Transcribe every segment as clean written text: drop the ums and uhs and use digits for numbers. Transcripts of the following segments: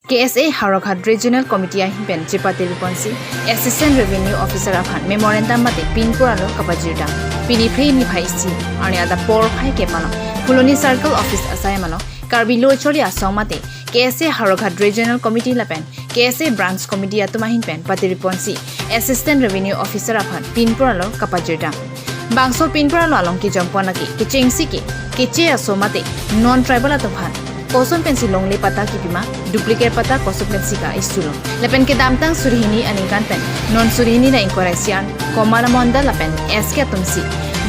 KSA Harakhat Regional Committee Himpen Chipati Riponsi Assistant Revenue Officer Afhan Memorandum Mate Pinpuralo Kapajirda Pini Play ni Paisi Arni Ada Por Pai Kepano Puloni Circle Office Asaimano Karbilo Choli Asong Mate KSA Harakhat Regional Committee Lapen KSA Branch Committee Atuma Himpen Pati Riponsi Assistant Revenue Officer Afhan Pinpuralo Kapajirda Bangso Pinpuralo Along Ki Jongponaki Kichingsi Ki Kiche Asomate Non-Tribal Atophan Kosong pensi long le pata kipima duplicate pata kosong pensi ka istulo lepen ke damtang surihini aningkan pen non surihini na inkoresian komala monda lapen eske tumsi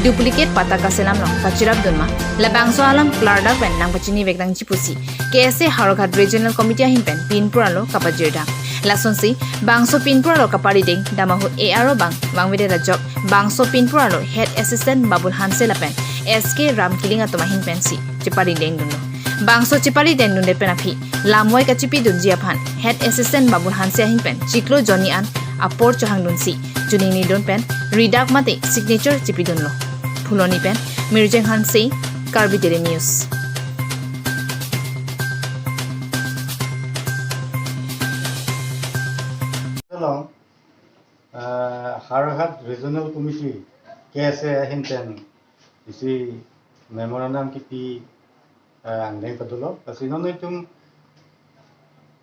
duplicate pata ka selam long kachirap dunma labang so alam klarda pen nang pachini vekdang chipusi KSA Harakhat Regional Committee himpen pinpuralo kapajirda lasonsi bangso pinpuralo kapari ding damahu ARO bang wede rajok bangso pinpuralo head assistant babul hanse lapen SK Ramkiling atoma himpensi chipari ding duno Bangso Chipari den nunde penapi Lamoy kachipi dunji aphan Head Assistant Babul Hansia himpen Chiklo Johnny an Apor chohang dunsi Junini don pen Redak mate Signature chipi dunlo Phuloni pen Mirjeng Hansi Karbi Daily News Hello, Harakhat Regional Committee KSA himpen isi memorandum kipi angdeng padulo kasi nono itum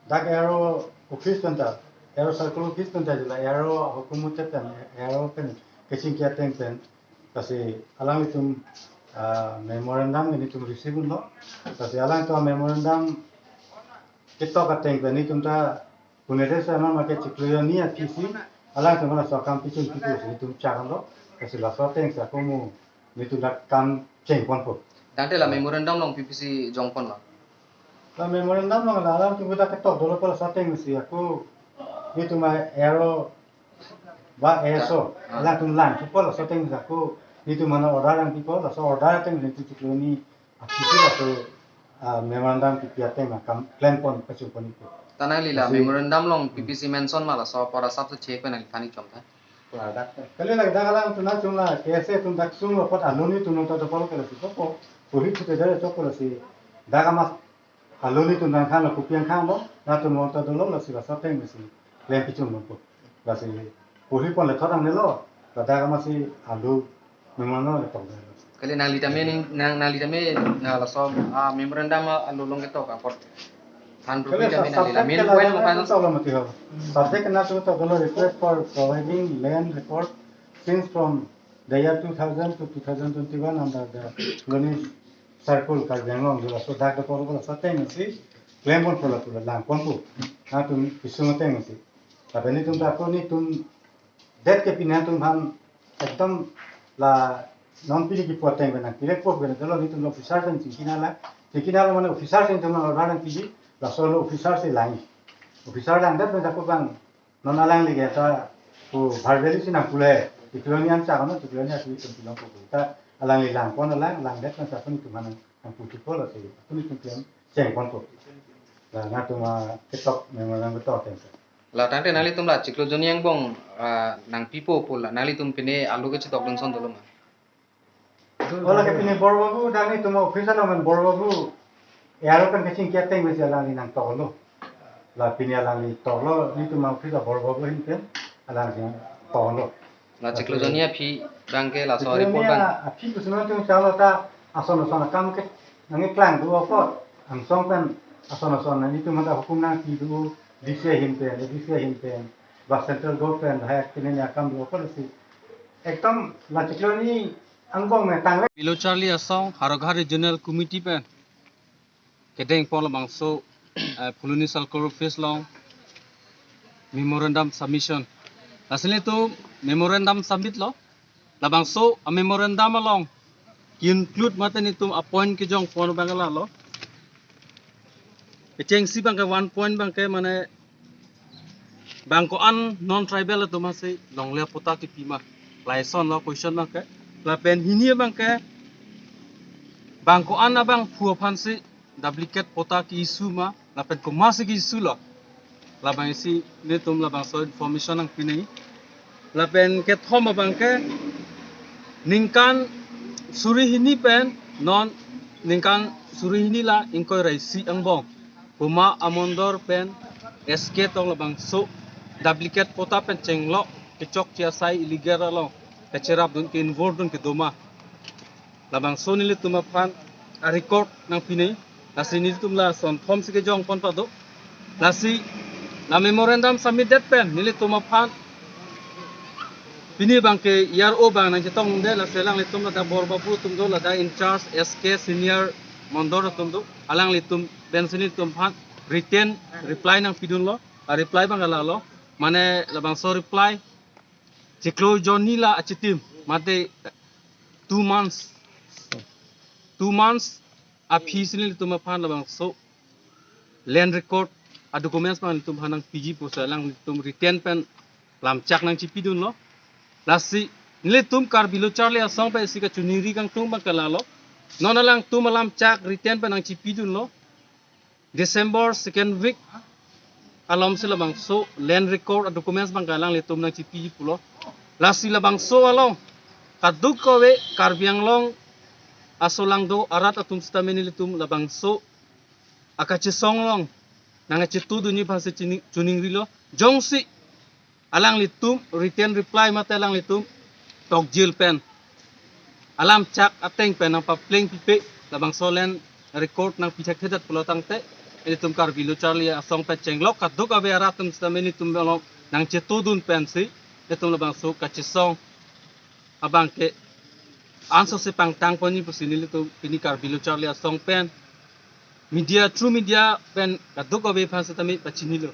dak ero office tenta ero circle office tenta jela ero hukumut pen ero pen kecing kia pen kasi alang itum memorandum ini itum receive no kasi alang to memorandum kita kateng pen itum ta punede sa no make ciklo ni atisi alang to mana sokam pichun pitu itum chakan lo kasi la soteng sa komu itum dak kam ceng konpo Dante la memorandum long PPC jongpon la. La memorandum long la alam tu kita ketok dulu kalau sateng mesti aku itu mah ero ba eso alam tu lan tu kalau sateng mesti aku itu mana order yang people la so order teng itu ciklu ni akiti la tu memorandum kipiate mah kam plan pon pacu pon itu Tanang lila memorandum long PPC mention mala so para sabtu check pe nang thani chomta. kali lagi dah alam tu nak cuma KSA tu nak sum lepas aluni tu nonton tu kalau kalau tu kok Puri tu tidak ada coklat si, dah kamas aluni tu nak kan aku piang kan lo, nak tu nonton dulu lah si rasa teng mesti, lem picung mampu, lah si puri pun letak orang nelo, dah kamas si alu memang letak dah. Kali nang lita me na la so memorandum alu long ketok apot. Han rupi Kalau kami nang lila main point mo subject kan kalau mati ho, subject kena tu kalau request for providing land record since from the year 2000 to 2021 under the Learning Circle Karjanglong juga so dak kalau kalau sateng sih claim pun pula lang pun pu, tu isu mateng sih. Tapi ni tum tak ni tum det ke pinang tum han ekdom la non pilih ki poteng benar, pilih pot benar. Kalau ni tum officer dan cikina la mana officer yang tum orang pilih la solo officer sih lain. Officer lang dat benar aku bang non alang lagi ta tu barbeli sih nak pulai. Iklan yang cakap tu iklan yang tu bilang pun kita alang hilang pun alang det macam apa ni tu mana yang putih pun lah sih. Tu ni tu kian ceng pun tu. Lah ngatu mah ketok memang betul tu. La tante nali tum la ciklo joni yang bong nang pipo pula nali tum pine alu ke citok dong son dulu ma. Olah ke pini borbabu dah ni tu mau officer naman borbabu. Ero kan kecing kiateng mesti alang ni nang tolo. Lah pini alang ni tolo ni tu mau officer borbabu ni kan alang ni tolo. La ciklo joni phi bangke la so report bang. Api tu semua tu kalau ta asal kam ke nangi klang tu apa ang song kan asal nanti tu mata hukum nang ki tu disia himpen bas central government hai kini ni akam tu apa sih ekdom la ciklo ni angbong me tang Below Charlie Asong, Harakhat Regional Committee pen. Kedeng pon bangso Puluni Circle Office long memorandum submission. Asli tu memorandum submit lo. La bangso a memorandum along include maten itu appoint ke jong pon bangala lo. Keceng si bangke 1 point bangke mana bangko an non tribal tu masih long le pota ki pima. Laison lo question bangke. La pen hini bangke bangko an abang pu pansi duplicate pota ki isu ma la pen ko masih ki isu lo. La bang si ne tum la bang so information ang pinai. La pen ke thom bangke ningkan suri hini pen non ningkan suri hini la ingkoi raisi ang bong Puma amondor pen SK tong labang so duplicate pota pen cenglo kecok cia sai illegal lo kecerap dun ke involved dun ke doma labang so nili tuma pan a record nang pinai lasi nili tumla son form sike jong pon pado lasi la memorandum submit that pen nili tuma pan pini bang ke o bang nang cetong de la selang litum la da borba pu tum do la da in charge SK senior mondor tum do alang litum ben sini tum pan written reply nang pidun lo a reply bang ala lo mane labang so reply ciklo Johnny la achitim mate 2 months a pisini litum pan labang so land record a documents bang litum hanang PG posalang litum written pen lam chak nang chipidun lo lasi nile tum kar bilo charle asong pa sika chuniri kang tum bang kalalo nona lang tum alam chak return pa nang chipidun lo December second week alam sila bang so land record documents bang kalang le tum nang chipidi pulo lasi la bang so along kaduk kowe kar biang long asolang do arat atum stameni le tum la bang so akachi song long nang chitu dunyi bangse chuning rilo jongsi alang litum return reply mata alang litum tok jil pen alam chak ateng pen nang papling pipe labang solen record nang pichak hedat pelotang te litum kar bilu charlie asong pe cenglok kaduk abe aratum stameni tum belong nang cetudun pen si litum labang so kachisong abang ke anso se pang tang poni posini litum pini kar bilu charlie asong pen media true media pen kaduk abe phasa tami pachinilo